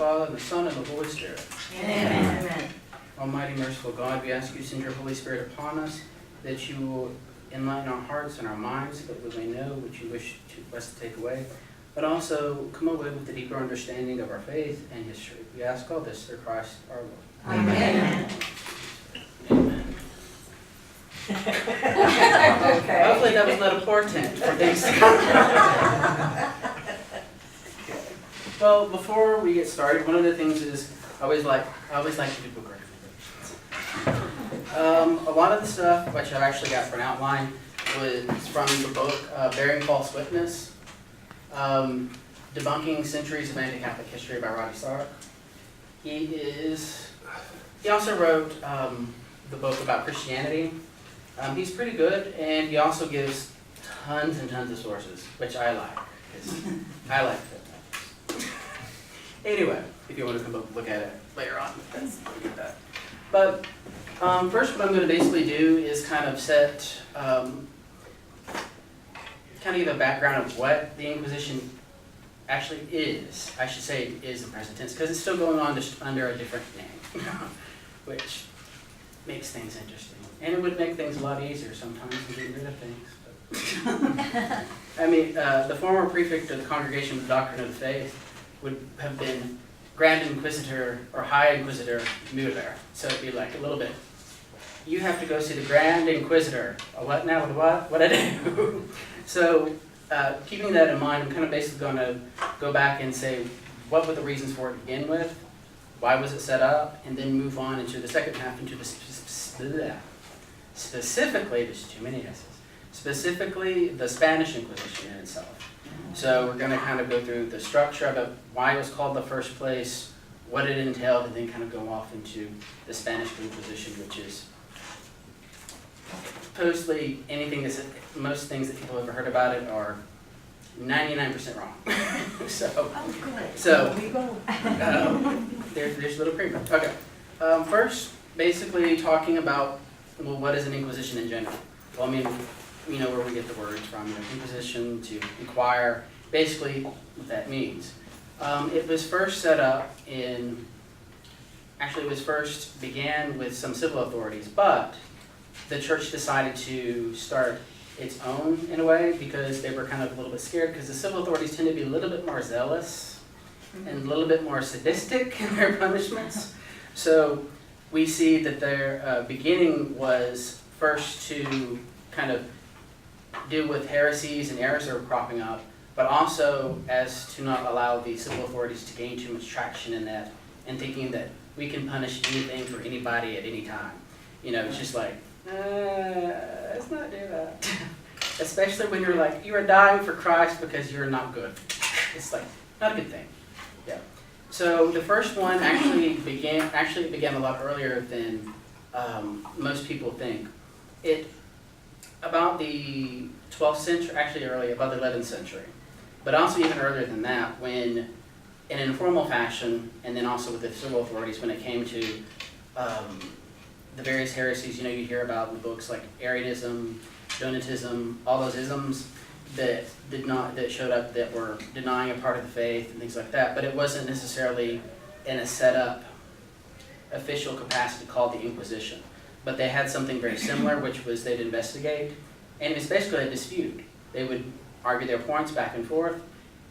Father, and the Son, and the Holy Spirit. Amen. Amen. Almighty, merciful God, we ask you to send your Holy Spirit upon us, that you will enlighten our hearts and our minds, that we may know what you wish us to take away, but also come away with a deeper understanding of our faith and history. We ask all this through Christ our Lord. Amen. Amen. Okay. Hopefully that was not a portent for things to come. Well, before we get started, one of the things is I always like to do book recommendations. A lot of the stuff, which I've actually got for an outline, was from the book Bearing False Witness, Debunking Centuries of Anti-Catholic History by Roddy Sark. He also wrote the book about Christianity. He's pretty good, and he also gives tons and tons of sources, which I like, because I like footnotes. Anyway, if you want to come up and look at it later on, that's get that. But first, what I'm going to basically do is kind of give a background of what the Inquisition actually is. I should say it is in present tense, because it's still going on just under a different name, which makes things interesting. And it would make things a lot easier sometimes to get rid of things. But I mean, the former prefect of the Congregation of the Doctrine of the Faith would have been Grand Inquisitor or High Inquisitor Mueller. So it'd be like a little bit, you have to go see the Grand Inquisitor. What now? What I do? So keeping that in mind, I'm kind of basically going to go back and say, what were the reasons for it to begin with? Why was it set up? And then move on into the second half, into the specifically, there's too many S's, specifically the Spanish Inquisition in itself. So we're going to kind of go through the structure of it, why it was called in the first place, what it entailed, and then kind of go off into the Spanish Inquisition, which is supposedly most things that people have ever heard about it are 99% wrong. There's a little premium. Okay. First, basically talking about, well, what is an Inquisition in general? Well, I mean, we know where we get the words from, Inquisition, to inquire, basically what that means. It was first set up began with some civil authorities, but the church decided to start its own in a way because they were kind of a little bit scared, because the civil authorities tend to be a little bit more zealous and a little bit more sadistic in their punishments. So we see that their beginning was first to kind of deal with heresies and errors that were cropping up, but also as to not allow the civil authorities to gain too much traction in that, and thinking that we can punish anything for anybody at any time. It's just like, let's not do that. Especially when you're like, you are dying for Christ because you're not good. It's like, not a good thing. Yeah. So the first one actually began a lot earlier than most people think. About the 12th century, actually early, about the 11th century. But also even earlier than that, when in an informal fashion, and then also with the civil authorities, when it came to the various heresies, you hear about in the books like Arianism, Donatism, all those isms that showed up that were denying a part of the faith and things like that, but it wasn't necessarily in a set up official capacity called the Inquisition. But they had something very similar, which was they'd investigate, and it was basically a dispute. They would argue their points back and forth,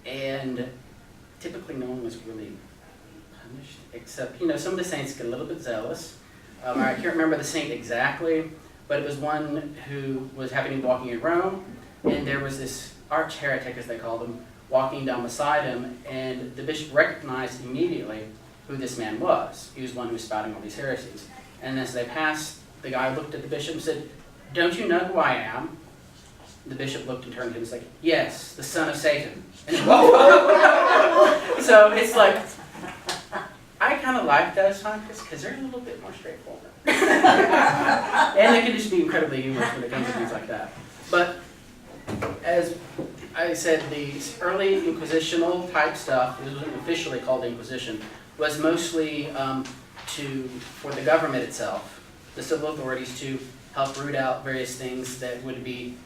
and typically no one was really punished, except, some of the saints get a little bit zealous. I can't remember the saint exactly, but it was one who was happening to be walking in Rome, and there was this arch heretic, as they called him, walking down beside him, and the bishop recognized immediately who this man was. He was one who was spouting all these heresies. And as they passed, the guy looked at the bishop and said, "Don't you know who I am?" The bishop looked and turned to him and said, "Yes, the son of Satan." And so it's like, I kind of like those scientists because they're a little bit more straightforward. And they can just be incredibly humorous when it comes to things like that. But as I said, the early inquisitional type stuff, it wasn't officially called Inquisition, was mostly for the government itself, the civil authorities, to help root out various things that would be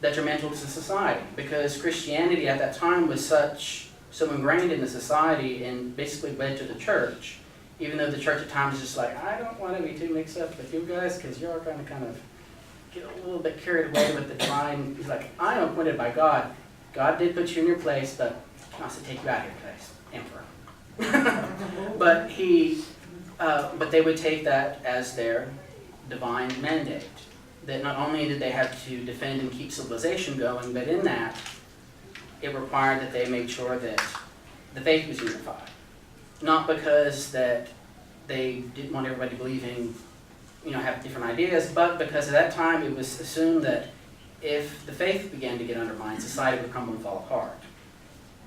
detrimental to society. Because Christianity at that time was such so ingrained in the society and basically led to the church, even though the church at times is just like, I don't want to be too mixed up with you guys because you're going to kind of get a little bit carried away with the divine. He's like, I am appointed by God. God did put you in your place, but he wants to take you out of your place, emperor. But they would take that as their divine mandate. That not only did they have to defend and keep civilization going, but in that, it required that they made sure that the faith was unified. Not because that they didn't want everybody believing, have different ideas, but because at that time it was assumed that if the faith began to get undermined, society would crumble and fall apart.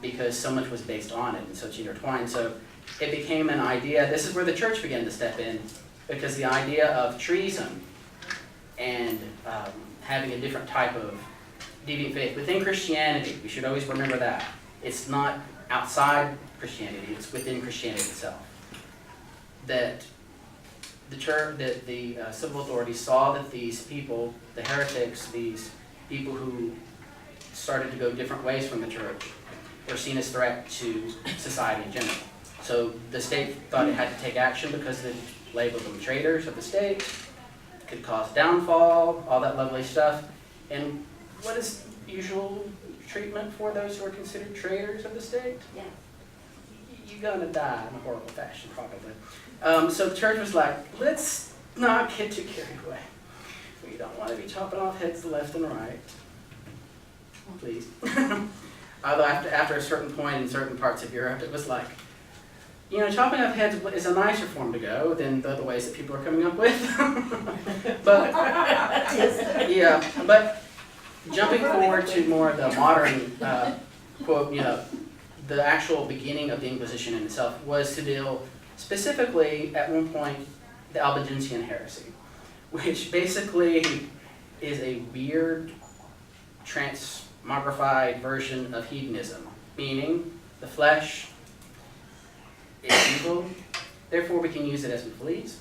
Because so much was based on it and such intertwined. So it became an idea, this is where the church began to step in, because the idea of treason and having a different type of deviant faith within Christianity, we should always remember that. It's not outside Christianity, it's within Christianity itself. That the church, that the civil authorities saw that these people, the heretics, these people who started to go different ways from the church, were seen as a threat to society in general. So the state thought it had to take action because they labeled them traitors of the state, could cause downfall, all that lovely stuff. And what is usual treatment for those who are considered traitors of the state? Yeah. You're gonna die in a horrible fashion, probably. So the church was like, let's not get too carried away. We don't want to be chopping off heads left and right. Please. Although after a certain point in certain parts of Europe, it was like, chopping off heads is a nicer form to go than the other ways that people are coming up with. But, but jumping forward to more of the modern, quote, the actual beginning of the Inquisition in itself was to deal specifically, at one point, the Albigensian heresy, which basically is a weird, transmogrified version of hedonism, meaning the flesh is evil, therefore we can use it as we please.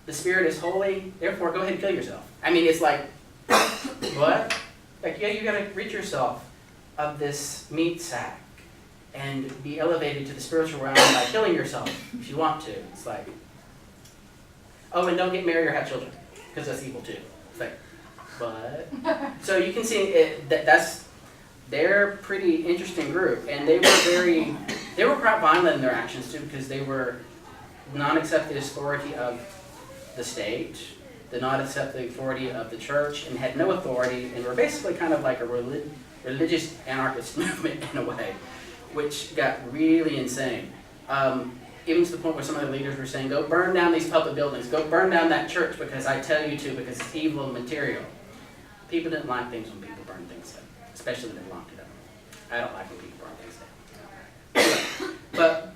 The spirit is holy, therefore go ahead and kill yourself. I mean, it's like, what? Like, yeah, you gotta rid yourself of this meat sack and be elevated to the spiritual realm by killing yourself if you want to. It's like, oh, and don't get married or have children, because that's evil too. It's like, what? So you can see they're a pretty interesting group, and they were quite violent in their actions too, because they were not accept the authority of the state, did not accept the authority of the church, and had no authority, and were basically kind of like a religious anarchist movement in a way, which got really insane. Even to the point where some of the leaders were saying, go burn down these public buildings, go burn down that church because I tell you to, because it's evil and material. People didn't like things when people burn things down, especially when they belong to them. I don't like when people burn things down. But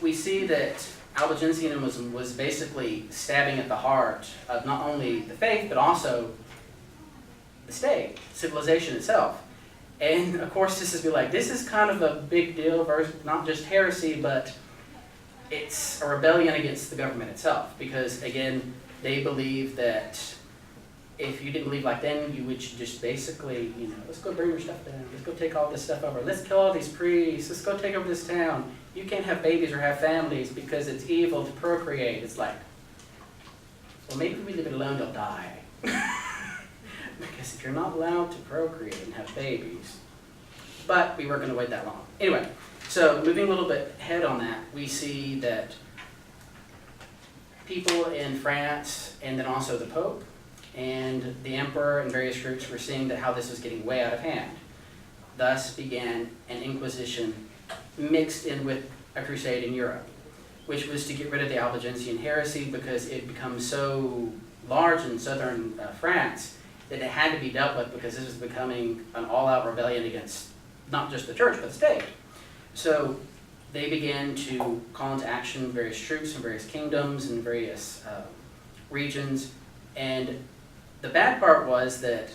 we see that Albigensianism was basically stabbing at the heart of not only the faith, but also the state, civilization itself. And of course, this is kind of a big deal versus not just heresy, but it's a rebellion against the government itself. Because again, they believe that if you didn't believe like them, you would just basically, let's go bring your stuff down. Let's go take all this stuff over. Let's kill all these priests. Let's go take over this town. You can't have babies or have families because it's evil to procreate. It's like, well, maybe if we leave it alone, they'll die. Because if you're not allowed to procreate and have babies, but we weren't going to wait that long. Anyway, so moving a little bit ahead on that, we see that people in France, and then also the Pope, and the Emperor and various groups were seeing that how this was getting way out of hand. Thus began an Inquisition mixed in with a crusade in Europe, which was to get rid of the Albigensian heresy because it becomes so large in southern France that it had to be dealt with because this was becoming an all-out rebellion against not just the church, but the state. So they began to call into action various troops in various kingdoms and various regions. And the bad part was that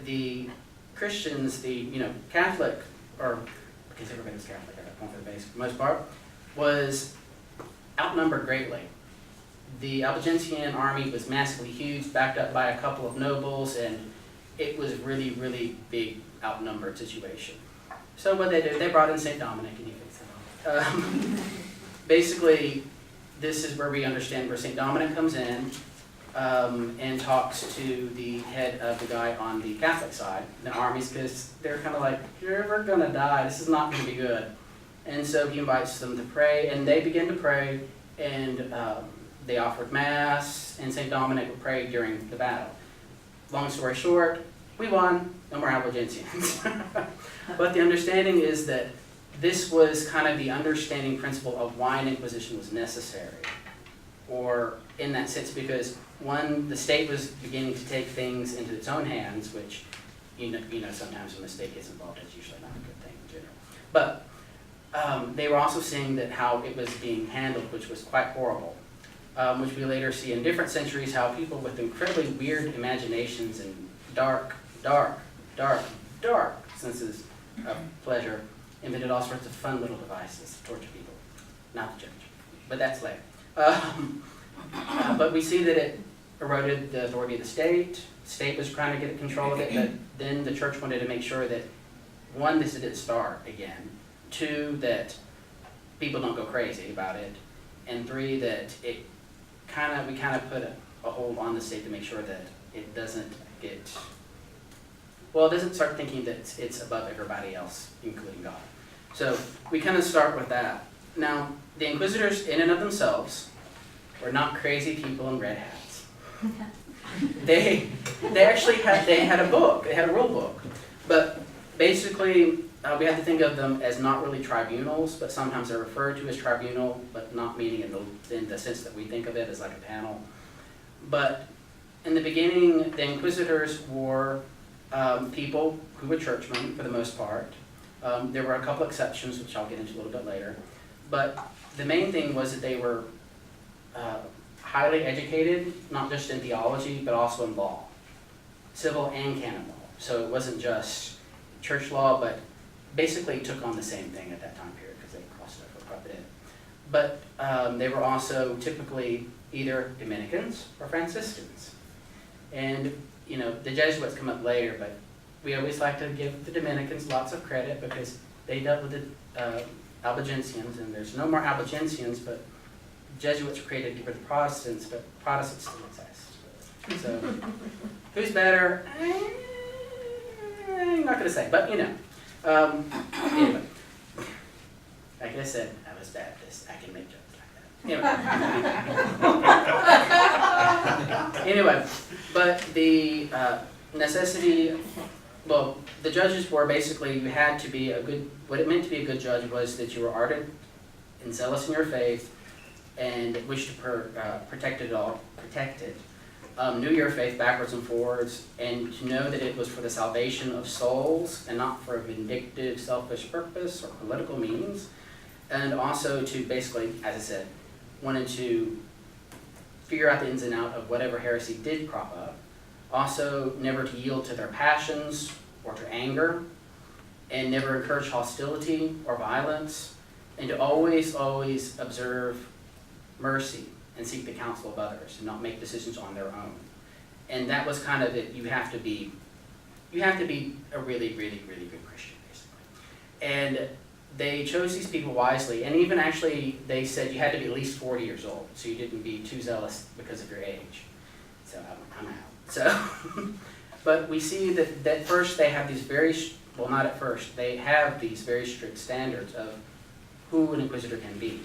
the Christians, the Catholic, or because everybody was Catholic at that point for the base, for the most part, was outnumbered greatly. The Albigensian army was massively huge, backed up by a couple of nobles, and it was really, really big outnumbered situation. So what they do, they brought in St. Dominic and he fixed it all. Basically, this is where we understand where St. Dominic comes in and talks to the head of the guy on the Catholic side, the armies, because they're kind of like, you're ever going to die, this is not going to be good. And so he invites them to pray, and they begin to pray, and they offered Mass, and St. Dominic would pray during the battle. Long story short, we won, no more Albigensians. But the understanding is that this was kind of the understanding principle of why an Inquisition was necessary. Or in that sense, because one, the state was beginning to take things into its own hands, which, you know, sometimes when the state gets involved, it's usually not a good thing in general. But they were also seeing that how it was being handled, which was quite horrible. Which we later see in different centuries, how people with incredibly weird imaginations and dark senses of pleasure invented all sorts of fun little devices to torture people. Not the church, but that's later. But we see that it eroded the authority of the state. The state was trying to get control of it, but then the church wanted to make sure that, one, this didn't start again. Two, that people don't go crazy about it. And three, that we kind of put a hold on the state to make sure that it doesn't doesn't start thinking that it's above everybody else, including God. So we kind of start with that. Now, the Inquisitors, in and of themselves, were not crazy people in red hats. They actually had a book. They had a rule book. But basically, we have to think of them as not really tribunals, but sometimes they're referred to as tribunal, but not meaning in the sense that we think of it as like a panel. But in the beginning, the Inquisitors were people who were churchmen for the most part. There were a couple exceptions, which I'll get into a little bit later. But the main thing was that they were highly educated, not just in theology, but also in law, civil and canon law. So it wasn't just church law, but basically took on the same thing at that time period because they crossed over quite a bit. But they were also typically either Dominicans or Franciscans. And, you know, the Jesuits come up later, but we always like to give the Dominicans lots of credit because they dealt with the Albigensians, and there's no more Albigensians, but Jesuits were created to get rid of the Protestants, but Protestants still exist. So, who's better? I'm not going to say, but you know. Anyway, like I said, I was Baptist. I can make jokes like that. Anyway, but the necessity, well, the judges were basically, you had to be a good, what it meant to be a good judge was that you were ardent and zealous in your faith and wished to protect it, knew your faith backwards and forwards, and to know that it was for the salvation of souls and not for a vindictive, selfish purpose or political means, and also to basically, as I said, wanted to figure out the ins and outs of whatever heresy did crop up, also never to yield to their passions or to anger, and never encourage hostility or violence, and to always observe mercy and seek the counsel of others and not make decisions on their own. And that was kind of it. You have to be a really, really, really good Christian, basically. And they chose these people wisely, and even actually they said you had to be at least 40 years old, so you didn't be too zealous because of your age. So I'm out. So, but we see that at first they have these not at first, they have these very strict standards of who an inquisitor can be.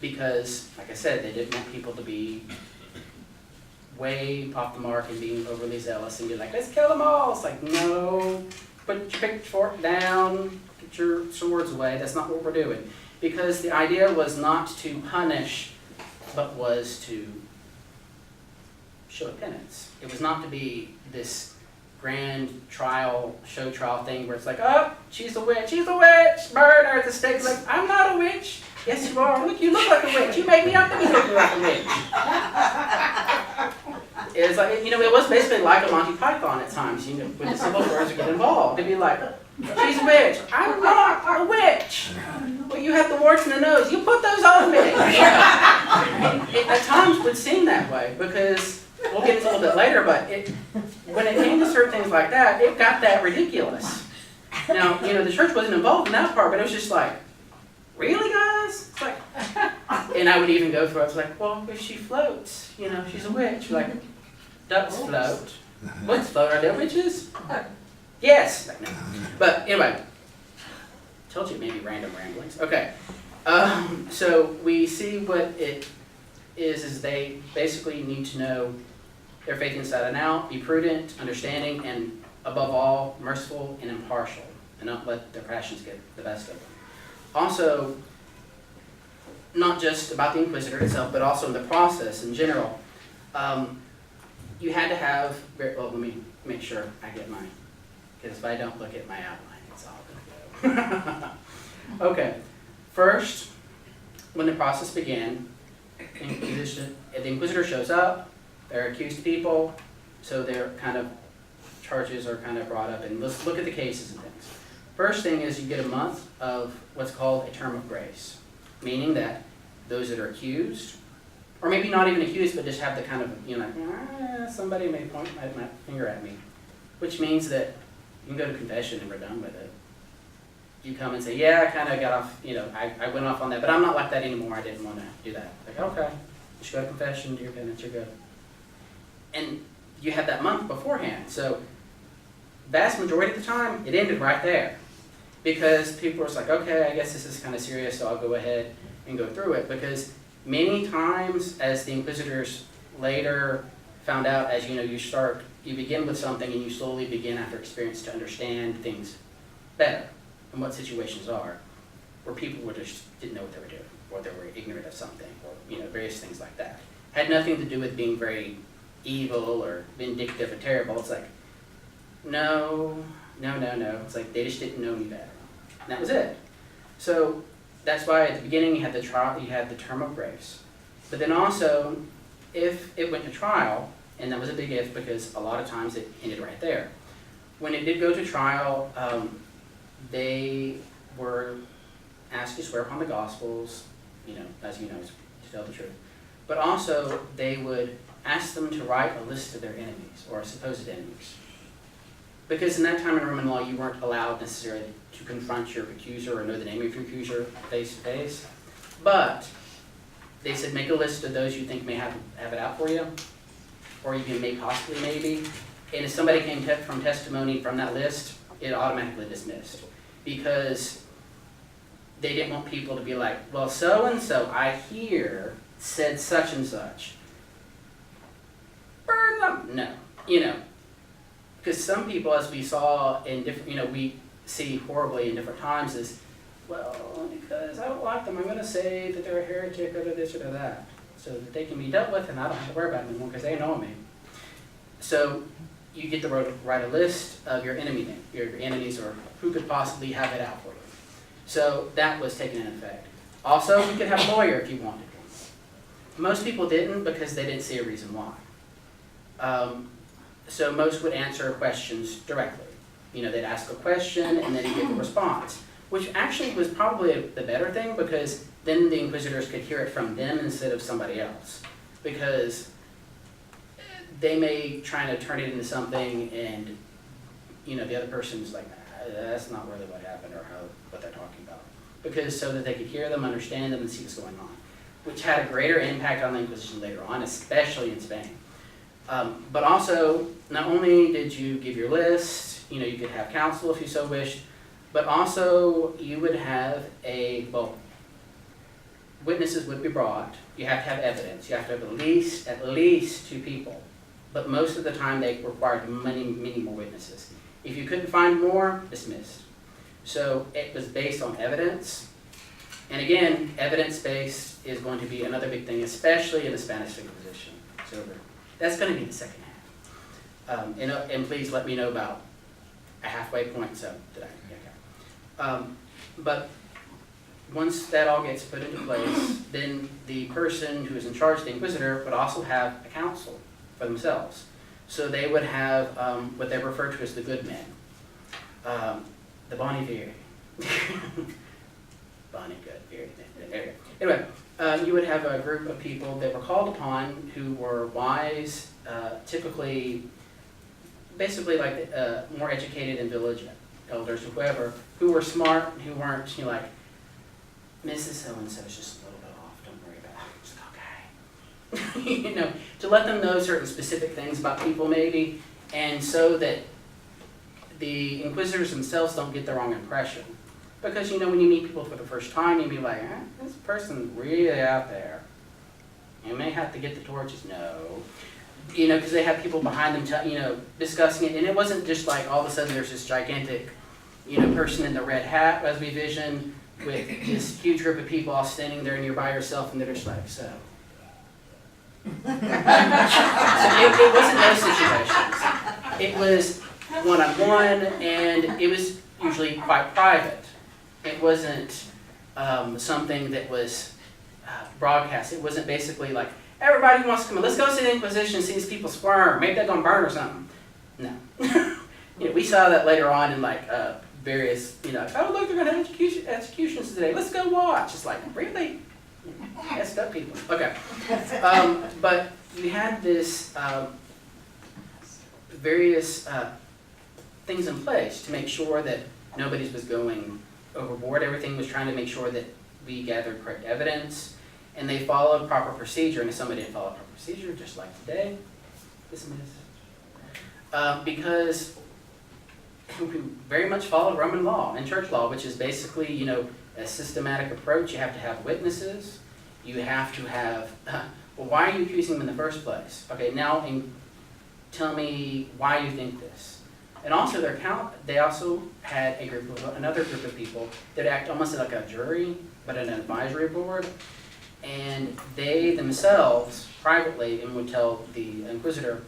Because, like I said, they didn't want people to be way off the mark and being overly zealous and be like, let's kill them all. It's like, no, put your pitchfork down, get your swords away. That's not what we're doing. Because the idea was not to punish, but was to show penance. It was not to be this grand show trial thing where it's like, oh, she's a witch, burn her at the stake. Like, I'm not a witch. Yes, you are. Look, you look like a witch. You made me up to be looking like a witch. It's like, you know, it was basically like a Monty Python at times, you know, when the simple words would get involved. It'd be like, she's a witch. I'm not a witch. Well, you have the warts in the nose. You put those on me. It at times would seem that way because, we'll get into it a little bit later, but when it came to certain things like that, it got that ridiculous. Now, the church wasn't involved in that part, but it was just like, really, guys? It's like, and I would even go through, I was like, well, if she floats, she's a witch. Like, ducks float. Witches float, are there witches? Yes. Like, no. But anyway, told you maybe random ramblings. Okay. So we see what it is they basically need to know their faith inside and out, be prudent, understanding, and above all, merciful and impartial, and not let their passions get the best of them. Also, not just about the Inquisitor itself, but also in the process in general. You had to have, well, let me make sure I get mine, because if I don't look at my outline, it's all going to go. Okay, first, when the process began, the Inquisitor shows up, they're accused people, so their kind of charges are kind of brought up, and let's look at the cases and things. First thing is you get a month of what's called a term of grace, meaning that those that are accused, or maybe not even accused, but just have the kind of, somebody may point my finger at me, which means that you can go to confession and we're done with it. You come and say, yeah, I kind of got off, I went off on that, but I'm not like that anymore. I didn't want to do that. Like, okay, just go to confession, do your penance, you're good. And you had that month beforehand. So vast majority of the time, it ended right there. Because people were like, okay, I guess this is kind of serious, so I'll go ahead and go through it. Because many times, as the Inquisitors later found out, as you begin with something and you slowly begin after experience to understand things better and what situations are, where people just didn't know what they were doing, or they were ignorant of something, or various things like that. Had nothing to do with being very evil or vindictive or terrible. It's like, no. It's like they just didn't know me better. And that was it. So that's why at the beginning you had the trial, you had the term of grace. But then also, if it went to trial, and that was a big if because a lot of times it ended right there. When it did go to trial, they were asked to swear upon the Gospels, as you know, to tell the truth. But also, they would ask them to write a list of their enemies, or supposed enemies. Because in that time in Roman law, you weren't allowed necessarily to confront your accuser or know the name of your accuser face to face. But they said make a list of those you think may have it out for you, or even may possibly maybe. And if somebody came from testimony from that list, it automatically dismissed. Because they didn't want people to be like, well, so-and-so, I hear, said such and such. Burn them. No. Because some people, as we saw in different, we see horribly in different times is, well, because I don't like them, I'm going to say that they're a heretic or this or that, so that they can be dealt with and I don't have to worry about them anymore because they know me. So you get to write a list of your enemies or who could possibly have it out for you. So that was taken in effect. Also, you could have a lawyer if you wanted to. Most people didn't because they didn't see a reason why. So most would answer questions directly. They'd ask a question and then they'd give a response, which actually was probably the better thing because then the Inquisitors could hear it from them instead of somebody else. Because they may try to turn it into something and, the other person's like, that's not really what happened or what they're talking about. Because so that they could hear them, understand them, and see what's going on. Which had a greater impact on the Inquisition later on, especially in Spain. But also, not only did you give your list, you could have counsel if you so wished, but also you would have witnesses would be brought. You have to have evidence. You have to have at least 2 people. But most of the time they required many more witnesses. If you couldn't find more, dismissed. So it was based on evidence. And again, evidence-based is going to be another big thing, especially in the Spanish Inquisition. So that's going to be the second half. And please let me know about a halfway point. So did I? Okay. But once that all gets put into place, then the person who is in charge, the Inquisitor, would also have a council for themselves. So they would have what they refer to as the good men, the boni viri. Boni good, viri. There you go. Anyway, you would have a group of people that were called upon who were wise, typically, basically like more educated and elders or whoever, who were smart, who weren't, like, Mrs. So-and-so is just a little bit off, don't worry about it, it's okay. To let them know certain specific things about people maybe, and so that the inquisitors themselves don't get the wrong impression. Because, when you meet people for the first time, you'd be like, this person's really out there. You may have to get the torches, no. Because they have people behind them, discussing it. And it wasn't just like all of a sudden there's this gigantic, person in the red hat, as we vision, with this huge group of people all standing there and you're by yourself and they're just like, so. So it wasn't those situations. It was one-on-one, and it was usually quite private. It wasn't something that was broadcast. It wasn't basically like, everybody wants to come in, let's go see the Inquisition, see these people squirm, maybe they're going to burn or something. No. We saw that later on in like various, oh look, they're going to have executions today, let's go watch. It's like, really? Messed up people. Okay. But you had this various things in place to make sure that nobody was going overboard. Everything was trying to make sure that we gathered correct evidence, and they followed proper procedure. And if somebody didn't follow proper procedure, just like today, because we very much followed Roman law and church law, which is basically, a systematic approach. You have to have witnesses. You have to have, well, why are you accusing them in the first place? Okay, now tell me why you think this. And also they also had another group of people that act almost like a jury, but an advisory board. And they themselves, privately, would tell the inquisitor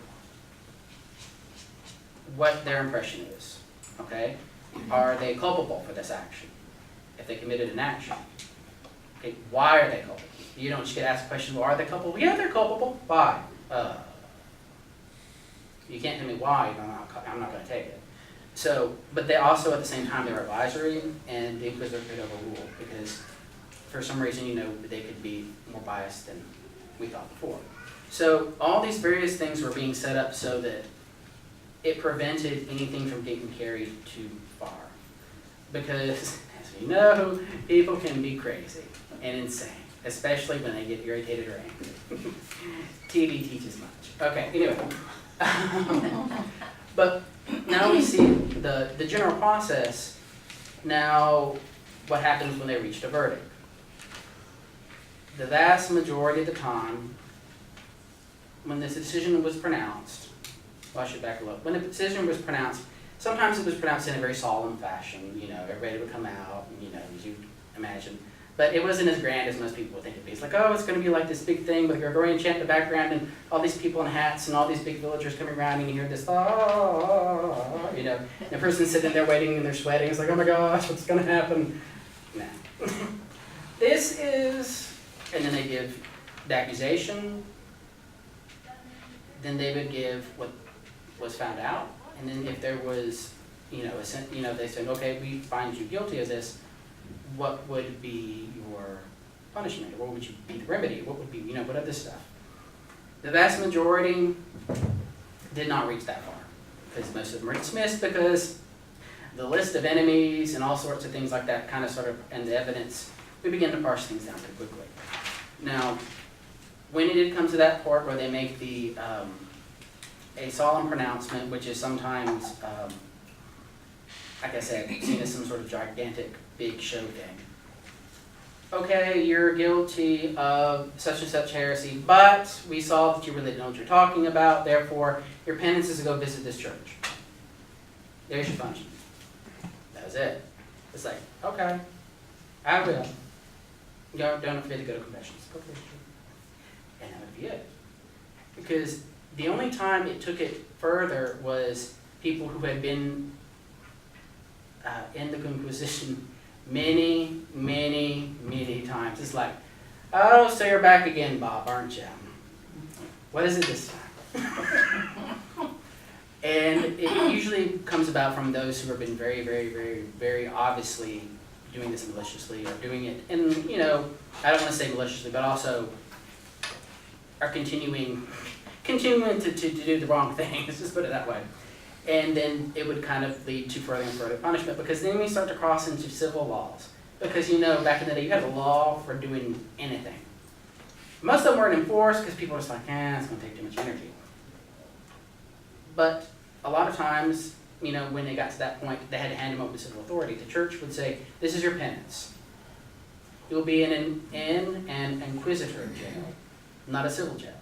what their impression is. Okay? Are they culpable for this action? If they committed an action. Okay, why are they culpable? You don't just get asked the question, well, are they culpable? Yeah, they're culpable. Why? You can't tell me why, I'm not going to take it. So, but they also, at the same time, they were advisory, and the inquisitor could overrule, because for some reason, they could be more biased than we thought before. So all these various things were being set up so that it prevented anything from getting carried too far. Because, as we know, people can be crazy and insane, especially when they get irritated or angry. TV teaches much. Okay, anyway. But now we see the general process. Now, what happens when they reached a verdict? The vast majority of the time, when this decision was pronounced, well, I should back a little. When the decision was pronounced, sometimes it was pronounced in a very solemn fashion. Everybody would come out, as you imagine. But it wasn't as grand as most people would think it'd be. It's like, oh, it's going to be like this big thing with a Gregorian chant in the background and all these people in hats and all these big villagers coming around, and you hear this, and the person's sitting there waiting and they're sweating. It's like, oh my gosh, what's going to happen? Nah. This is, and then they give the accusation, then they would give what was found out, and then if there was, they said, okay, we find you guilty of this, what would be your punishment, or what would be the remedy, what would be, what other stuff. The vast majority did not reach that far, because most of them were dismissed, because the list of enemies and all sorts of things like that and the evidence, we begin to parse things down pretty quickly. Now, when it did come to that part where they make a solemn pronouncement, which is sometimes, like I said, seen as some sort of gigantic, big show thing. Okay, you're guilty of such and such heresy, but we saw that you really don't know what you're talking about, therefore, your penance is to go visit this church. There's your punishment. That was it. It's like, okay, I will. Don't forget to go to confessions. Go to the church. And that would be it. Because the only time it took it further was people who had been in the Inquisition many, many, many times. It's like, oh, so you're back again, Bob, aren't you? What is it this time? And it usually comes about from those who have been very, very, very, very obviously doing this maliciously, or doing it, and I don't want to say maliciously, but also are continuing to do the wrong thing. Let's just put it that way. And then it would kind of lead to further and further punishment, because then we start to cross into civil laws. Because back in the day, you had a law for doing anything. Most of them weren't enforced because people were just like, it's going to take too much energy. But a lot of times, when they got to that point, they had to hand them over to civil authority. The church would say, this is your penance. You will be in an inquisitor jail, not a civil jail.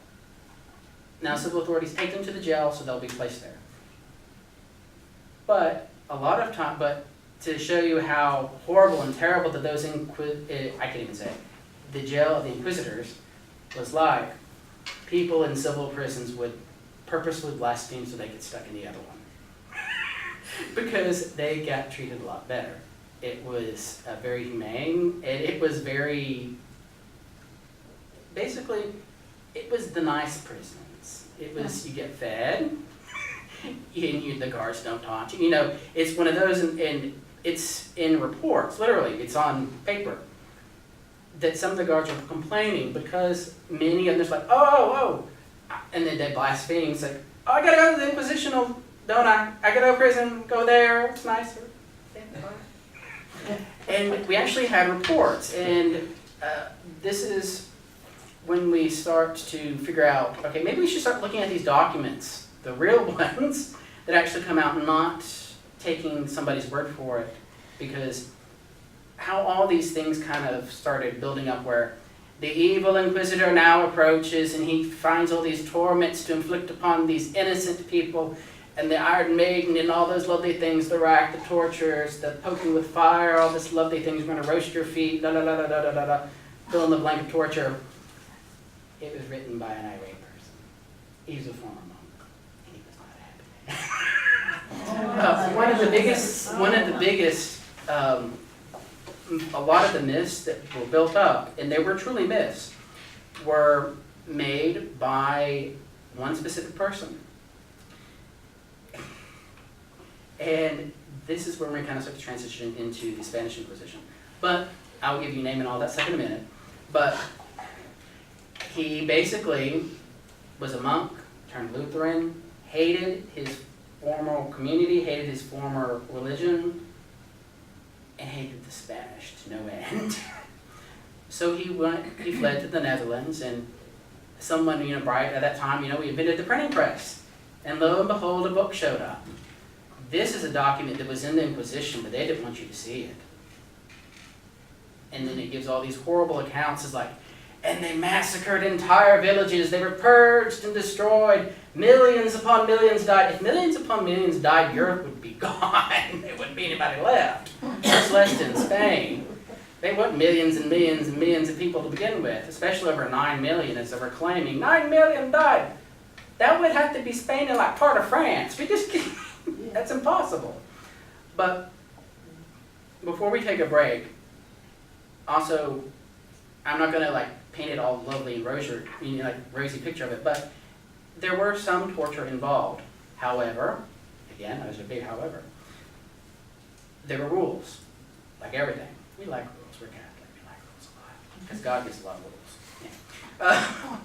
Now, civil authorities take them to the jail, so they'll be placed there. But a lot of time, to show you how horrible and terrible that those I can't even say it, the jail of the inquisitors was like, people in civil prisons would purposely blaspheme so they get stuck in the other one. Because they got treated a lot better. It was very humane, and it was basically, it was the nice prisons. It was, you get fed, and the guards don't taunt you. It's one of those, and it's in reports, literally, it's on paper, that some of the guards are complaining because many of them are like, oh, and then they blaspheme. It's like, I gotta go to the Inquisition, don't I? I gotta go to prison, go there, it's nicer. And we actually had reports, and this is when we start to figure out, okay, maybe we should start looking at these documents, the real ones, that actually come out, and not taking somebody's word for it, because how all these things kind of started building up, where the evil inquisitor now approaches and he finds all these torments to inflict upon these innocent people, and the Iron Maiden and all those lovely things, the rack, the tortures, the poking with fire, all this lovely things, we're going to roast your feet, fill in the blank of torture. It was written by an irate person. He was a former monk, and he was not happy. One of the biggest, a lot of the myths that were built up, and they were truly myths, were made by one specific person. And this is where we kind of start to transition into the Spanish Inquisition. But I'll give you a name and all that stuff in a minute. But he basically was a monk, turned Lutheran, hated his former community, hated his former religion, and hated the Spanish to no end. So he fled to the Netherlands, and someone, bright at that time, we invented the printing press. And lo and behold, a book showed up. This is a document that was in the Inquisition, but they didn't want you to see it. And then it gives all these horrible accounts. It's like, and they massacred entire villages. They were purged and destroyed. Millions upon millions died. If millions upon millions died, Europe would be gone. There wouldn't be anybody left. Much less in Spain. They weren't millions and millions and millions of people to begin with, especially over 9 million, as they were claiming. 9 million died. That would have to be Spain and like part of France. We just can't. That's impossible. But before we take a break, also, I'm not going to paint it all lovely and rosy picture of it, but there were some torture involved. However, again, there's a big however, there were rules, like everything. We like rules. We're Catholic. We like rules a lot because God gives a lot of rules. Yeah.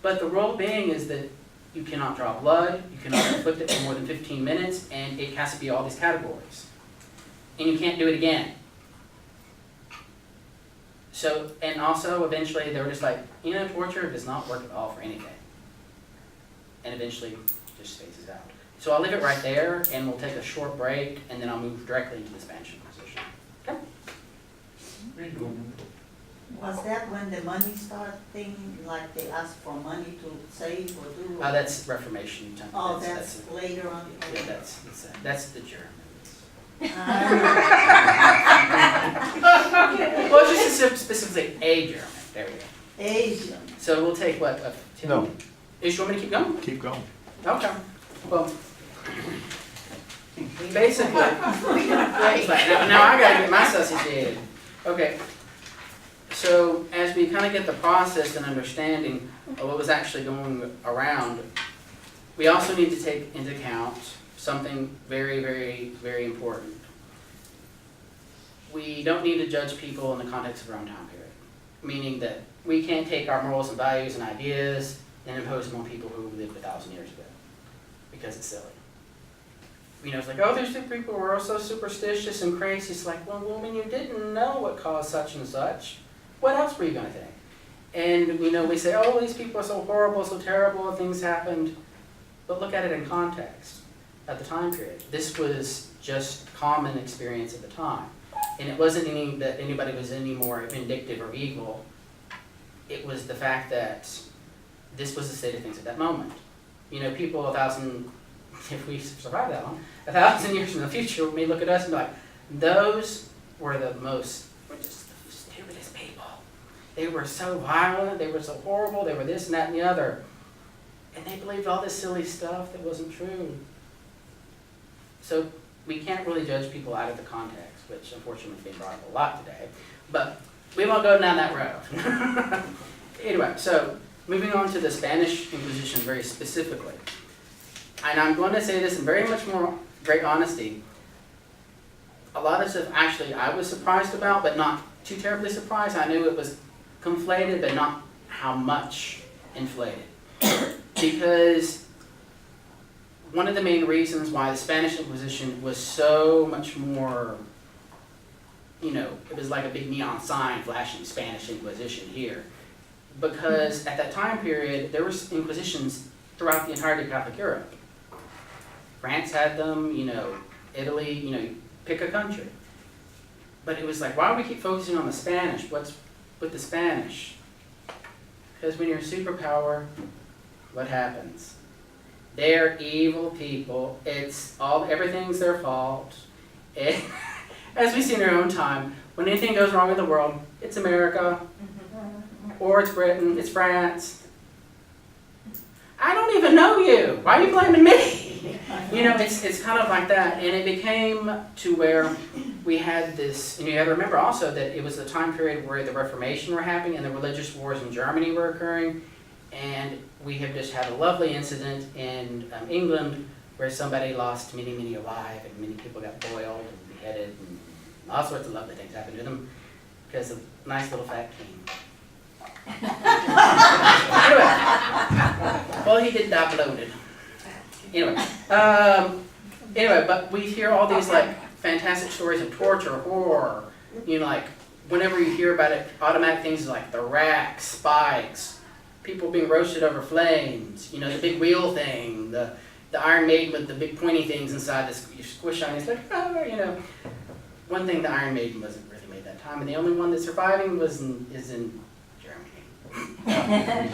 But the rule being is that you cannot draw blood, you cannot inflict it for more than 15 minutes, and it has to be all these categories. And you can't do it again. So, and also eventually they were just like, torture does not work at all for anything. And eventually just phases out. So I'll leave it right there, and we'll take a short break, and then I'll move directly into the Spanish Inquisition. Okay? Was that when the money started thing, like they asked for money to save or do? Oh, that's Reformation time. Oh, that's later on. Yeah, that's the Germans. Well, just specifically a German. There we go. Asian. So we'll take what? 10 No. minutes? You want me to keep going? Keep going. Okay. Well, basically, now I gotta get my sausage in. Okay. So as we kind of get the process and understanding of what was actually going around, we also need to take into account something very, very, very important. We don't need to judge people in the context of our own time period, meaning that we can't take our morals and values and ideas and impose them on people who lived 1,000 years ago, because it's silly. it's like, oh, there's two people who are so superstitious and crazy. It's like, well, when you didn't know what caused such and such, what else were you going to think? And, we say, oh, these people are so horrible, so terrible, things happened. But look at it in context at the time period. This was just common experience at the time. And it wasn't that anybody was any more vindictive or evil. It was the fact that this was the state of things at that moment. People 1,000, if we survive that long, 1,000 years in the future may look at us and be like, those were just the stupidest people. They were so violent, they were so horrible, they were this and that and the other. And they believed all this silly stuff that wasn't true. So we can't really judge people out of the context, which unfortunately is being brought up a lot today. But we won't go down that road. Anyway, so moving on to the Spanish Inquisition very specifically. And I'm going to say this in very much more great honesty. A lot of stuff actually I was surprised about, but not too terribly surprised. I knew it was conflated, but not how much inflated. Because one of the main reasons why the Spanish Inquisition was so much more, it was like a big neon sign flashing Spanish Inquisition here. Because at that time period, there were inquisitions throughout the entirety of Catholic Europe. France had them, Italy, pick a country. But it was like, why do we keep focusing on the Spanish? What's with the Spanish? Because when you're a superpower, what happens? They're evil people. Everything's their fault. As we see in our own time, when anything goes wrong in the world, it's America, or it's Britain, it's France. I don't even know you. Why are you blaming me? It's kind of like that. And it became to where we had this, and you have to remember also that it was a time period where the Reformation were happening and the religious wars in Germany were occurring. And we have just had a lovely incident in England where somebody lost many, many alive and many people got boiled and beheaded and all sorts of lovely things happened to them because of a nice little fat king. Anyway, well, he did die bloated. Anyway, but we hear all these fantastic stories of torture, horror. Whenever you hear about it, automatic things like the rack, spikes, people being roasted over flames, the big wheel thing, the Iron Maiden with the big pointy things inside this, you squish on it, it's like, oh, One thing, the Iron Maiden wasn't really made that time, and the only one that's surviving is in Germany.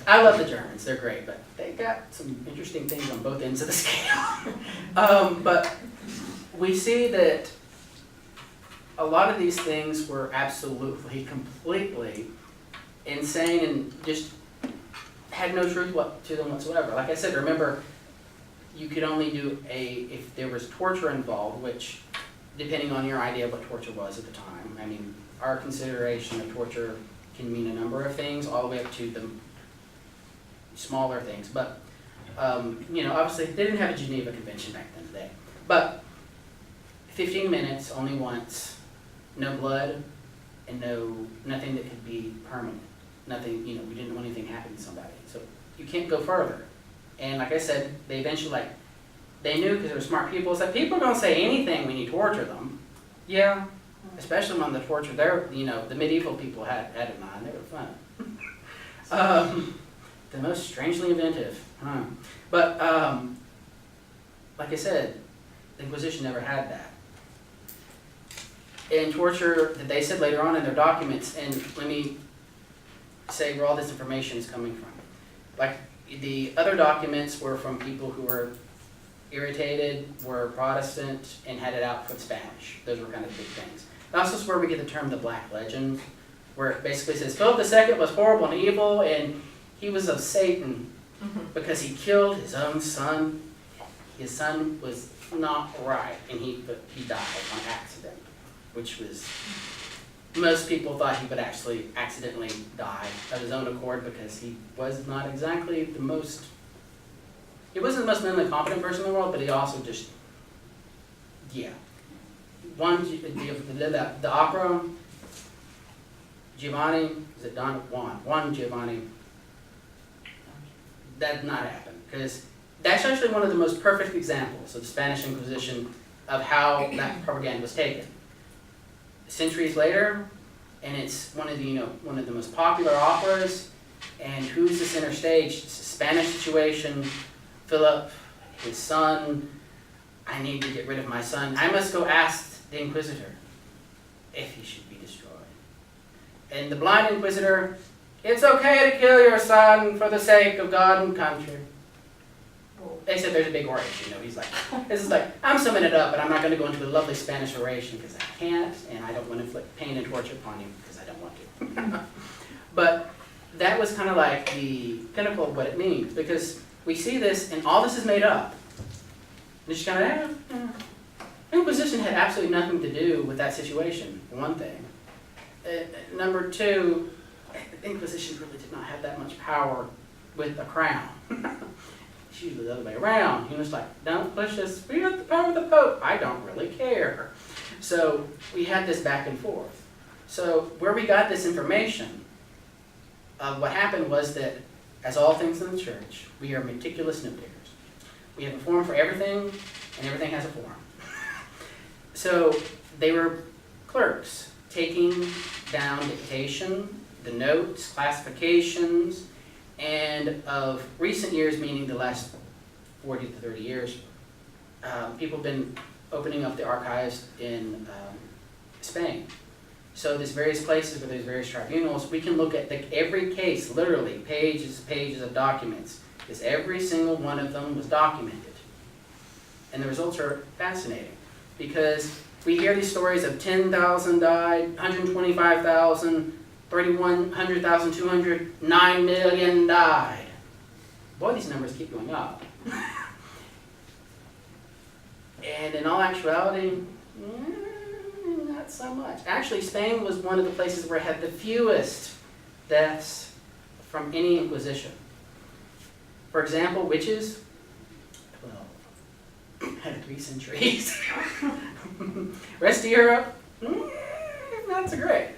I love the Germans, they're great, but they got some interesting things on both ends of the scale. But we see that a lot of these things were absolutely, completely insane and just had no truth to them whatsoever. Like I said, remember, you could only do if there was torture involved, which, depending on your idea of what torture was at the time, I mean, our consideration of torture can mean a number of things, all the way up to the smaller things. But, obviously, they didn't have a Geneva Convention back then today. But 15 minutes, only once, no blood, and nothing that could be permanent. Nothing, we didn't want anything happen to somebody. So you can't go further. And like I said, they eventually, they knew because they were smart people, that people are going to say anything when you torture them. Yeah, especially when the torture the medieval people had in mind. They were fun. The most strangely inventive. But, like I said, the Inquisition never had that. And torture that they said later on in their documents, and let me say where all this information is coming from. Like, the other documents were from people who were irritated, were Protestant, and had it out for Spanish. Those were kind of big things. And also is where we get the term the Black Legend, where it basically says Philip II was horrible and evil, and he was of Satan because he killed his own son. His son was not right, and he died on accident, which was, most people thought he would actually accidentally die of his own accord because he was not exactly he wasn't the most mentally competent person in the world, but he also just, the opera, Giovanni, is it Juan Giovanni, that did not happen because that's actually one of the most perfect examples of the Spanish Inquisition of how that propaganda was taken. Centuries later, and it's one of the most popular operas, and who's the center stage? It's a Spanish situation. Philip, his son, I need to get rid of my son. I must go ask the Inquisitor if he should be destroyed. And the blind Inquisitor, it's okay to kill your son for the sake of God and country. Except there's a big oration, he's like, this is like, I'm summing it up, but I'm not going to go into the lovely Spanish oration because I can't, and I don't want to inflict pain and torture upon you because I don't want to. But that was kind of like the pinnacle of what it means, because we see this, and all this is made up. And it's kind of, Inquisition had absolutely nothing to do with that situation, for one thing. Number two, Inquisition really did not have that much power with a crown. It's usually the other way around. He was like, don't push us, we have the power of the Pope. I don't really care. So we had this back and forth. So where we got this information, what happened was that, as all things in the church, we are meticulous note takers. We have a form for everything, and everything has a form. So they were clerks taking down dictation, the notes, classifications, and of recent years, meaning the last 40 to 30 years, people have been opening up the archives in Spain. So there's various places where there's various tribunals. We can look at every case, literally, pages of documents, because every single one of them was documented. And the results are fascinating, because we hear these stories of 10,000 died, 125,000, 3,100,000, 200, 9 million died. Boy, these numbers keep going up. And in all actuality, not so much. Actually, Spain was one of the places where it had the fewest deaths from any Inquisition. For example, witches, well, had 3 centuries. Rest of Europe, not so great.